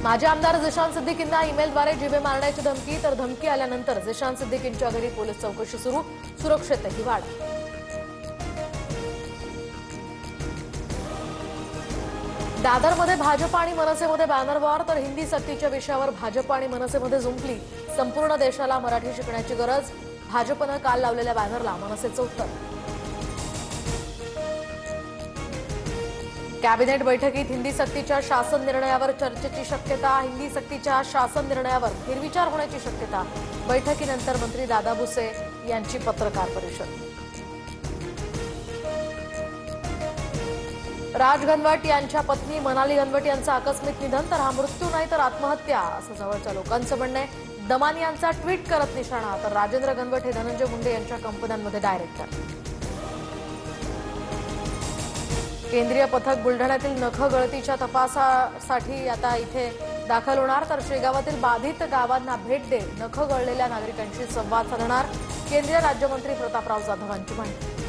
माजी आमदार झिशान सिद्दीकींना ईमेलद्वारे जीवे मारण्याची धमकी, तर धमकी आल्यानंतर झिशान सिद्दीकींच्या घरी पोलीस चौकशी सुरू, सुरक्षेतही वाढ. दादरमध्ये भाजप आणि मनसेमध्ये बॅनर वॉर, तर हिंदी सक्तीच्या विषयावर भाजप आणि मनसेमध्ये जुंपली. संपूर्ण देशाला मराठी शिकण्याची गरज, भाजपनं काल लावलेल्या बॅनरला मनसेचं उत्तर. कॅबिनेट बैठकीत हिंदी सक्तीच्या शासन निर्णयावर चर्चेची शक्यता. हिंदी सक्तीच्या शासन निर्णयावर फेरविचार होण्याची शक्यता. बैठकीनंतर मंत्री दादा भुसे यांची पत्रकार परिषद. राज घनवट यांच्या पत्नी मनाली घनवट यांचं आकस्मिक निधन, तर हा मृत्यू नाही तर आत्महत्या असं जवळच्या लोकांचं म्हणणं आहे. दमानी यांचा ट्विट करत निशाणा, तर राजेंद्र घनवट हे धनंजय मुंडे यांच्या कंपन्यांमध्ये डायरेक्टर. केंद्रीय पथक बुलढाण्यातील नखं गळतीच्या तपासासाठी आता इथे दाखल होणार, तर शेगावातील बाधित गावांना भेट देत नखं गळलेल्या नागरिकांशी संवाद साधणार. केंद्रीय राज्यमंत्री प्रतापराव जाधवांची माहिती.